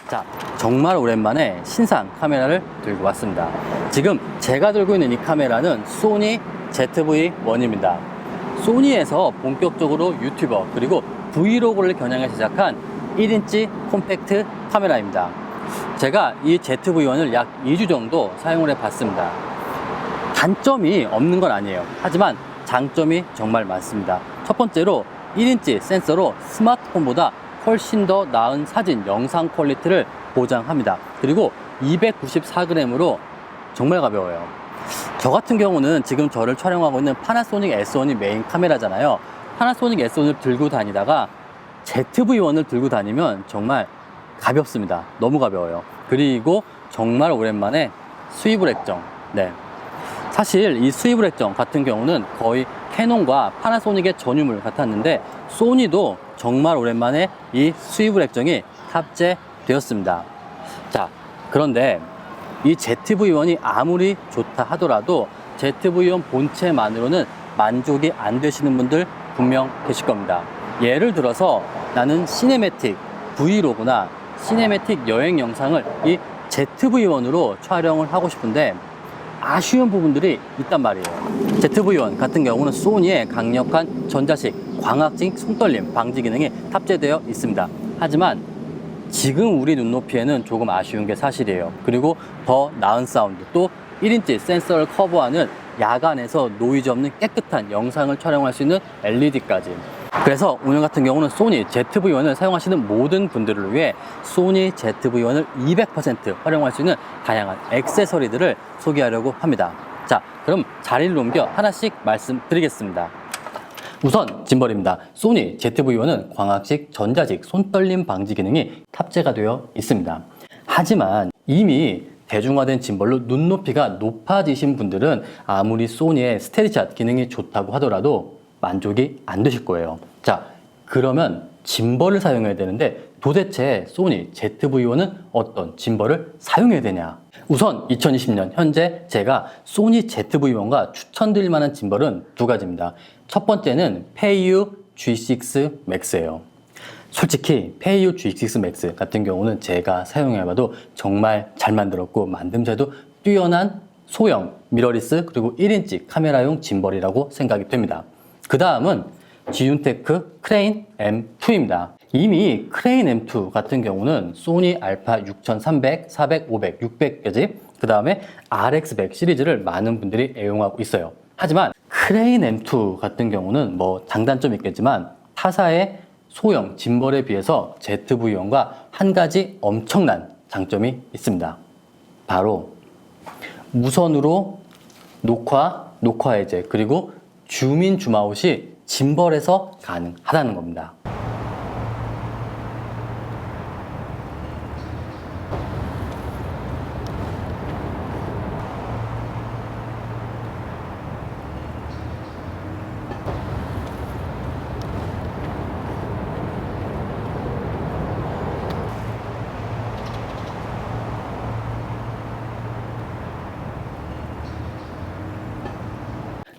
자, 정말 오랜만에 신상 카메라를 들고 왔습니다. 지금 제가 들고 있는 이 카메라는 소니 ZV-1입니다. 소니에서 본격적으로 유튜버 그리고 브이로그를 겨냥해 제작한 1인치 콤팩트 카메라입니다. 제가 이 ZV-1을 약 2주 정도 사용을 해봤습니다. 단점이 없는 건 아니에요. 하지만 장점이 정말 많습니다. 첫 번째로 1인치 센서로 스마트폰보다 훨씬 더 나은 사진, 영상 퀄리티를 보장합니다. 그리고 294g으로 정말 가벼워요. 저 같은 경우는 지금 저를 촬영하고 있는 파나소닉 S1이 메인 카메라잖아요. 파나소닉 S1을 들고 다니다가 ZV-1을 들고 다니면 정말 가볍습니다. 너무 가벼워요. 그리고 정말 오랜만에 스위블 액정. 네. 사실 이 스위블 액정 같은 경우는 거의 캐논과 파나소닉의 전유물 같았는데 소니도 정말 오랜만에 이 스위블 액정이 탑재되었습니다. 자, 그런데 이 ZV-1이 아무리 좋다 하더라도 ZV-1 본체만으로는 만족이 안 되시는 분들 분명 계실 겁니다. 예를 들어서 나는 시네매틱 브이로그나 시네매틱 여행 영상을 이 ZV-1으로 촬영을 하고 싶은데 아쉬운 부분들이 있단 말이에요. ZV-1 같은 경우는 소니의 강력한 전자식 광학직 손떨림 방지 기능이 탑재되어 있습니다. 하지만 지금 우리 눈높이에는 조금 아쉬운 게 사실이에요. 그리고 더 나은 사운드, 또 1인치 센서를 커버하는 야간에서 노이즈 없는 깨끗한 영상을 촬영할 수 있는 LED까지. 그래서 오늘 같은 경우는 소니 ZV-1을 사용하시는 모든 분들을 위해 소니 ZV-1을 200% 활용할 수 있는 다양한 액세서리들을 소개하려고 합니다. 자, 그럼 자리를 옮겨 하나씩 말씀드리겠습니다. 우선 짐벌입니다. 소니 ZV-1은 광학식 전자식 손떨림 방지 기능이 탑재가 되어 있습니다. 하지만 이미 대중화된 짐벌로 눈높이가 높아지신 분들은 아무리 소니의 스테디샷 기능이 좋다고 하더라도 만족이 안 되실 거예요. 자, 그러면 짐벌을 사용해야 되는데 도대체 소니 ZV-1은 어떤 짐벌을 사용해야 되냐? 우선 2020년 현재 제가 소니 ZV-1과 추천드릴 만한 짐벌은 두 가지입니다. 첫 번째는 페이유 G6 Max예요. 솔직히 페이유 G6 Max 같은 경우는 제가 사용해봐도 정말 잘 만들었고 만듦새도 뛰어난 소형 미러리스 그리고 1인치 카메라용 짐벌이라고 생각이 됩니다. 그 다음은 지윤테크 크레인 M2입니다. 이미 크레인 M2 같은 경우는 소니 알파 6300, 400, 500, 600까지 그 다음에 RX100 시리즈를 많은 분들이 애용하고 있어요. 하지만 크레인 M2 같은 경우는 뭐 장단점이 있겠지만 타사의 소형 짐벌에 비해서 ZV-1과 한 가지 엄청난 장점이 있습니다. 바로 무선으로 녹화 해제 그리고 줌인 줌아웃이 짐벌에서 가능하다는 겁니다.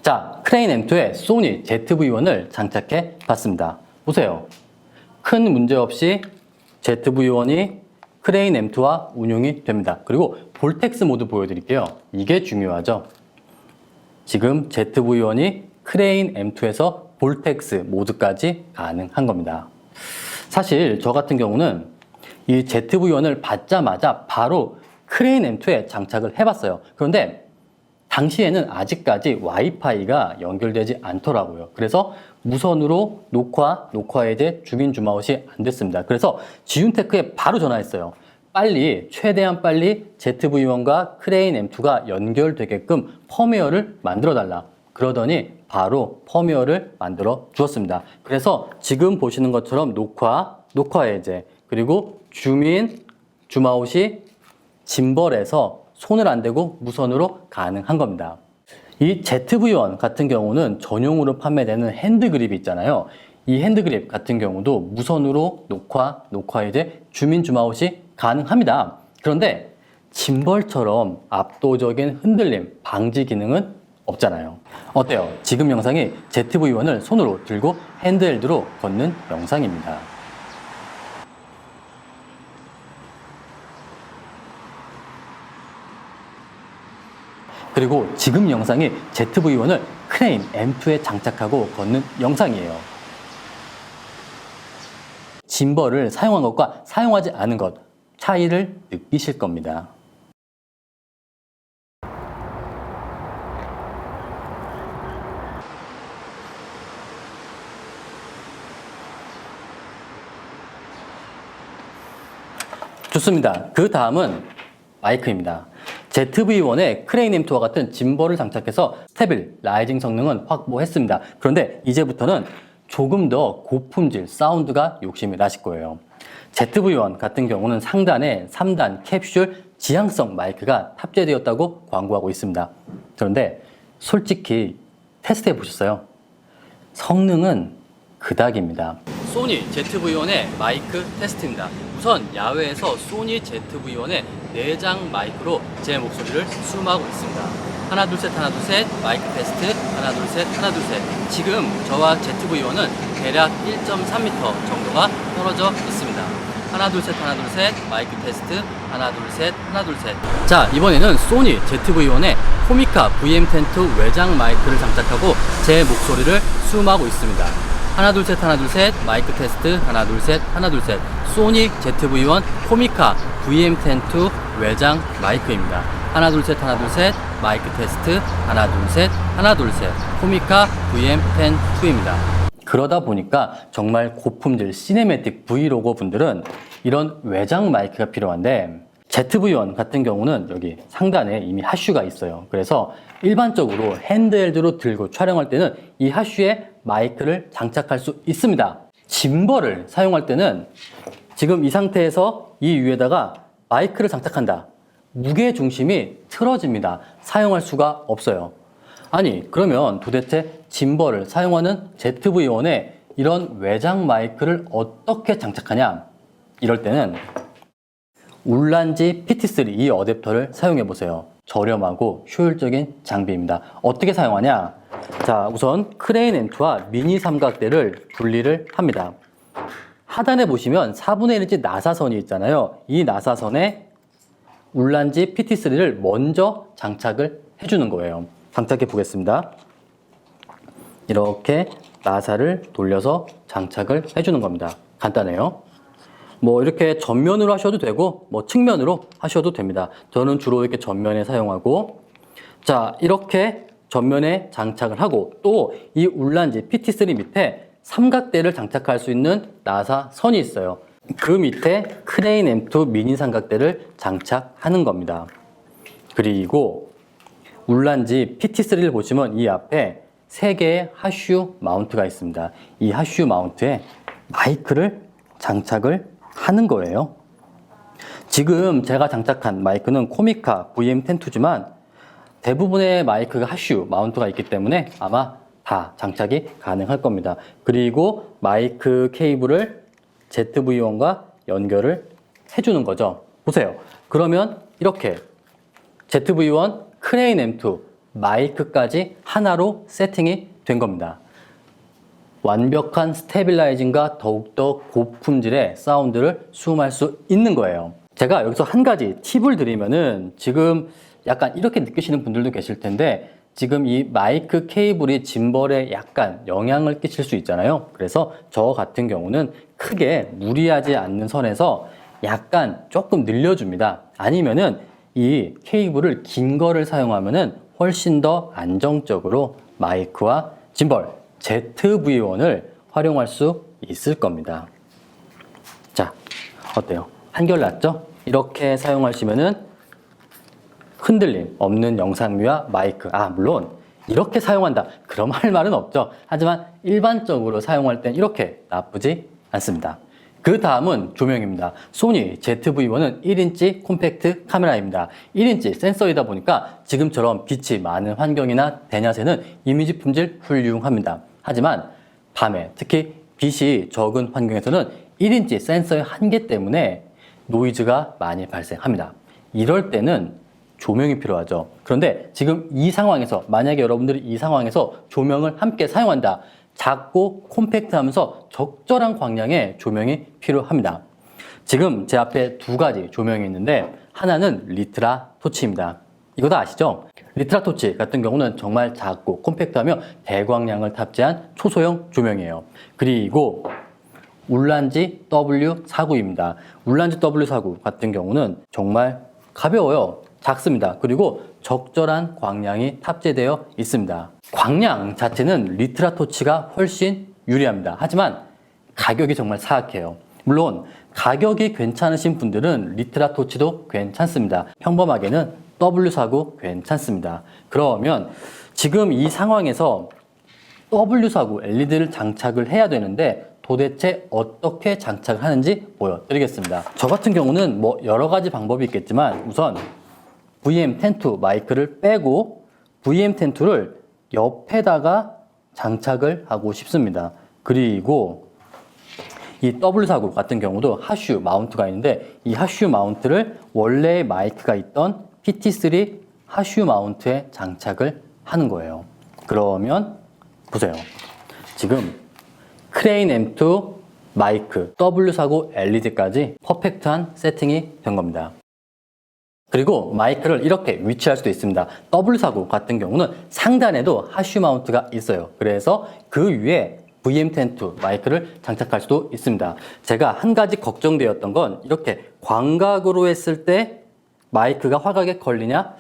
자, 크레인 M2에 소니 ZV-1을 장착해 봤습니다. 보세요. 큰 문제 없이 ZV-1이 크레인 M2와 운용이 됩니다. 그리고 볼텍스 모드 보여드릴게요. 이게 중요하죠. 지금 ZV-1이 크레인 M2에서 볼텍스 모드까지 가능한 겁니다. 사실 저 같은 경우는 이 ZV-1을 받자마자 바로 크레인 M2에 장착을 해봤어요. 그런데 당시에는 아직까지 와이파이가 연결되지 않더라고요. 그래서 무선으로 녹화 해제, 줌인 줌아웃이 안 됐습니다. 그래서 지윤테크에 바로 전화했어요. 최대한 빨리 ZV-1과 크레인 M2가 연결되게끔 펌웨어를 만들어 달라. 그러더니 바로 펌웨어를 만들어 주었습니다. 그래서 지금 보시는 것처럼 녹화 해제, 그리고 줌인, 줌아웃이 짐벌에서 손을 안 대고 무선으로 가능한 겁니다. 이 ZV-1 같은 경우는 전용으로 판매되는 핸드그립이 있잖아요. 이 핸드그립 같은 경우도 무선으로 녹화 해제, 줌인 줌아웃이 가능합니다. 그런데 짐벌처럼 압도적인 흔들림 방지 기능은 없잖아요. 어때요? 지금 영상이 ZV-1을 손으로 들고 핸드헬드로 걷는 영상입니다. 그리고 지금 영상이 ZV-1을 크레인 M2에 장착하고 걷는 영상이에요. 짐벌을 사용한 것과 사용하지 않은 것 차이를 느끼실 겁니다. 좋습니다. 그 다음은 마이크입니다. ZV-1의 크레인 M2와 같은 짐벌을 장착해서 스테빌라이징 성능은 확보했습니다. 그런데 이제부터는 조금 더 고품질 사운드가 욕심이 나실 거예요. ZV-1 같은 경우는 상단에 3단 캡슐 지향성 마이크가 탑재되었다고 광고하고 있습니다. 그런데 솔직히 테스트해 보셨어요? 성능은 그닥입니다. 소니 ZV-1의 마이크 테스트입니다. 우선 야외에서 소니 ZV-1의 내장 마이크로 제 목소리를 수음하고 있습니다. 하나 둘 셋 하나 둘 셋 마이크 테스트 하나 둘 셋 하나 둘 셋. 지금 저와 ZV-1은 대략 1.3m 정도가 떨어져 있습니다. 하나 둘 셋 하나 둘 셋 마이크 테스트 하나 둘 셋 하나 둘 셋. 자, 이번에는 소니 ZV-1의 코미카 VM10-2 외장 마이크를 장착하고 제 목소리를 수음하고 있습니다. 하나 둘 셋 하나 둘 셋 마이크 테스트 하나 둘 셋 하나 둘 셋. 소니 ZV-1 코미카 VM10-2 외장 마이크입니다. 하나 둘 셋 하나 둘 셋 마이크 테스트 하나 둘 셋 하나 둘 셋. 코미카 VM10-2입니다. 그러다 보니까 정말 고품질 시네매틱 브이로거 분들은 이런 외장 마이크가 필요한데 ZV-1 같은 경우는 여기 상단에 이미 핫슈가 있어요. 그래서 일반적으로 핸드헬드로 들고 촬영할 때는 이 핫슈에 마이크를 장착할 수 있습니다. 짐벌을 사용할 때는 지금 이 상태에서 이 위에다가 마이크를 장착한다. 무게 중심이 틀어집니다. 사용할 수가 없어요. 아니, 그러면 도대체 짐벌을 사용하는 ZV-1에 이런 외장 마이크를 어떻게 장착하냐? 이럴 때는 울란지 PT3 이 어댑터를 사용해 보세요. 저렴하고 효율적인 장비입니다. 어떻게 사용하냐? 자, 우선 크레인 M2와 미니 삼각대를 분리를 합니다. 하단에 보시면 4분의 1인치 나사선이 있잖아요. 이 나사선에 울란지 PT3를 먼저 장착을 해주는 거예요. 장착해 보겠습니다. 이렇게 나사를 돌려서 장착을 해주는 겁니다. 간단해요. 뭐 이렇게 전면으로 하셔도 되고 뭐 측면으로 하셔도 됩니다. 저는 주로 이렇게 전면에 사용하고, 자, 이렇게 전면에 장착을 하고 또 이 울란지 PT3 밑에 삼각대를 장착할 수 있는 나사선이 있어요. 그 밑에 크레인 M2 미니 삼각대를 장착하는 겁니다. 그리고 울란지 PT3를 보시면 이 앞에 3개의 핫슈 마운트가 있습니다. 이 핫슈 마운트에 마이크를 장착을 하는 거예요. 지금 제가 장착한 마이크는 코미카 VM10-2지만 대부분의 마이크가 핫슈 마운트가 있기 때문에 아마 다 장착이 가능할 겁니다. 그리고 마이크 케이블을 ZV-1과 연결을 해주는 거죠. 보세요. 그러면 이렇게 ZV-1 크레인 M2 마이크까지 하나로 세팅이 된 겁니다. 완벽한 스테빌라이징과 더욱더 고품질의 사운드를 수음할 수 있는 거예요. 제가 여기서 한 가지 팁을 드리면은 지금 약간 이렇게 느끼시는 분들도 계실 텐데 지금 이 마이크 케이블이 짐벌에 약간 영향을 끼칠 수 있잖아요. 그래서 저 같은 경우는 크게 무리하지 않는 선에서 약간 조금 늘려줍니다. 아니면은 이 케이블을 긴 거를 사용하면은 훨씬 더 안정적으로 마이크와 짐벌 ZV-1을 활용할 수 있을 겁니다. 자, 어때요? 한결 낫죠? 이렇게 사용하시면은 흔들림 없는 영상미와 마이크, 물론 이렇게 사용한다 그럼 할 말은 없죠. 하지만 일반적으로 사용할 땐 이렇게 나쁘지 않습니다. 그 다음은 조명입니다. 소니 ZV-1은 1인치 콤팩트 카메라입니다. 1인치 센서이다 보니까 지금처럼 빛이 많은 환경이나 대낮에는 이미지 품질 훌륭합니다. 하지만 밤에 특히 빛이 적은 환경에서는 1인치 센서의 한계 때문에 노이즈가 많이 발생합니다. 이럴 때는 조명이 필요하죠. 그런데 지금 이 상황에서 만약에 여러분들이 이 상황에서 조명을 함께 사용한다. 작고 콤팩트하면서 적절한 광량의 조명이 필요합니다. 지금 제 앞에 두 가지 조명이 있는데 하나는 리트라 토치입니다. 이거 다 아시죠? 리트라토치 같은 경우는 정말 작고 콤팩트하며 대광량을 탑재한 초소형 조명이에요. 그리고 울란지 W49입니다. 울란지 W49 같은 경우는 정말 가벼워요. 작습니다. 그리고 적절한 광량이 탑재되어 있습니다. 광량 자체는 리트라토치가 훨씬 유리합니다. 하지만 가격이 정말 사악해요. 물론 가격이 괜찮으신 분들은 리트라토치도 괜찮습니다. 평범하게는 W49 괜찮습니다. 그러면 지금 이 상황에서 W49 LED를 장착을 해야 되는데 도대체 어떻게 장착을 하는지 보여드리겠습니다. 저 같은 경우는 뭐 여러 가지 방법이 있겠지만 우선 VM10-2 마이크를 빼고 VM10-2를 옆에다가 장착을 하고 싶습니다. 그리고 이 W49 같은 경우도 하슈 마운트가 있는데 이 하슈 마운트를 원래 마이크가 있던 PT3 하슈 마운트에 장착을 하는 거예요. 그러면 보세요. 지금 크레인 M2 마이크 W49 LED까지 퍼펙트한 세팅이 된 겁니다. 그리고 마이크를 이렇게 위치할 수도 있습니다. W49 같은 경우는 상단에도 하슈 마운트가 있어요. 그래서 그 위에 VM10-2 마이크를 장착할 수도 있습니다. 제가 한 가지 걱정되었던 건 이렇게 광각으로 했을 때 마이크가 화각에 걸리냐?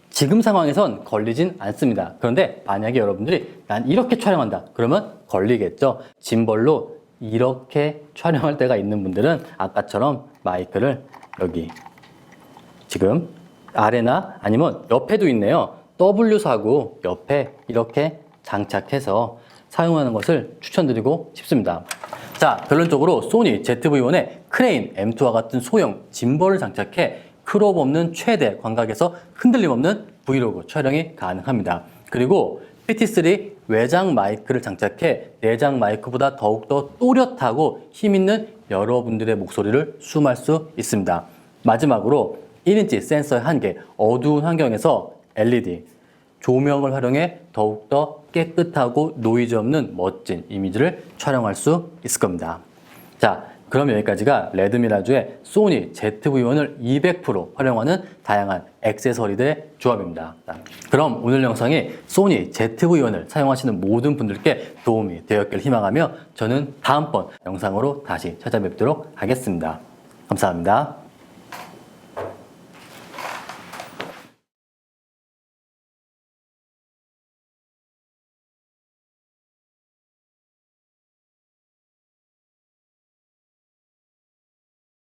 지금 상황에선 걸리진 않습니다. 그런데 만약에 여러분들이 난 이렇게 촬영한다. 그러면 걸리겠죠. 짐벌로 이렇게 촬영할 때가 있는 분들은 아까처럼 마이크를 여기 지금 아래나 아니면 옆에도 있네요. W49 옆에 이렇게 장착해서 사용하는 것을 추천드리고 싶습니다. 자, 결론적으로 소니 ZV-1의 크레인 M2와 같은 소형 짐벌을 장착해 크롭 없는 최대 광각에서 흔들림 없는 브이로그 촬영이 가능합니다. 그리고 PT3 외장 마이크를 장착해 내장 마이크보다 더욱더 또렷하고 힘있는 여러분들의 목소리를 수음할 수 있습니다. 마지막으로 1인치 센서의 한계, 어두운 환경에서 LED, 조명을 활용해 더욱더 깨끗하고 노이즈 없는 멋진 이미지를 촬영할 수 있을 겁니다. 자, 그럼 여기까지가 레드미라주의 소니 ZV-1을 200% 활용하는 다양한 액세서리들의 조합입니다. 그럼 오늘 영상이 소니 ZV-1을 사용하시는 모든 분들께 도움이 되었길 희망하며 저는 다음번 영상으로 다시 찾아뵙도록 하겠습니다. 감사합니다.